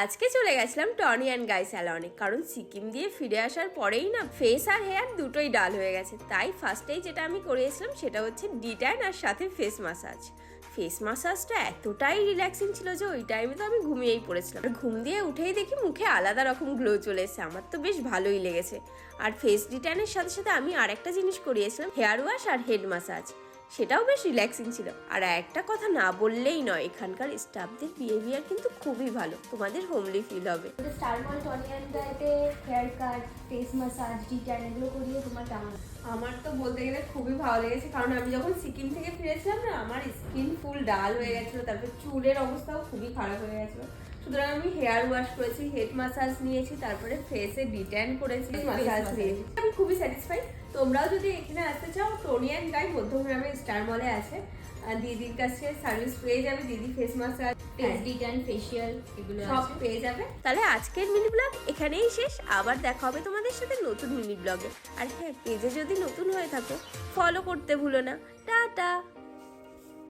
আজকে চলে গেছিলাম টনি অ্যান্ড গাই স্যালনে, কারণ সিকিম দিয়ে ফিরে আসার পরেই না ফেস আর হেয়ার দুটোই ডাল হয়ে গেছে। তাই ফার্স্টেই যেটা আমি করিয়েছিলাম সেটা হচ্ছে ডিট্যান আর সাথে ফেস মাসাজ। ফেস মাসাজটা এতটাই রিল্যাক্সিং ছিল যে ওই টাইমে তো আমি ঘুমিয়েই পড়েছিলাম। আর ঘুম দিয়ে উঠেই দেখি মুখে আলাদা রকম গ্লো চলে এসেছে, আমার তো বেশ ভালোই লেগেছে। আর ফেস ডিট্যানের সাথে সাথে আমি আরেকটা জিনিস করিয়েছিলাম, হেয়ার ওয়াশ আর হেড মাসাজ, সেটাও বেশ রিল্যাক্সিং ছিল। আর একটা কথা না বললেই নয়, এখানকার স্টাফদের বিহেভিয়ার কিন্তু খুবই ভালো, তোমাদের হোমলি ফিল হবে। স্টার মল টনি অ্যান্ড গাইতে haircut, face massage, detan এগুলো করিয়ে তোমার কেমন? আমার তো বলতে গেলে খুবই ভালো লেগেছে, কারণ আমি যখন সিকিম থেকে ফিরেছিলাম না, আমার স্কিন ফুল ডাল হয়ে গেছিলো, তারপর চুলের অবস্থাও খুবই খারাপ হয়ে গেছিলো। সুতরাং আমি হেয়ার ওয়াশ করেছি, হেড মাসাজ নিয়েছি, তারপরে ফেসে ডিট্যান করেছি, মাসাজ নিয়েছি। আমি খুবই স্যাটিসফাইড। তোমরাও যদি এখানে আসতে চাও, টনি অ্যান্ড গাই মধ্যমগ্রামে স্টার মলে আছে, দিদির কাছে সার্ভিস পেয়ে যাবে। দিদি face massage, face de-tan, facial এগুলো সব পেয়ে যাবে। তাহলে আজকের মিনি ব্লগ এখানেই শেষ। আবার দেখা হবে তোমাদের সাথে নতুন মিনি ব্লগে। আর হ্যাঁ, পেজে যদি নতুন হয়ে থাকো ফলো করতে ভুলো না। টাটা।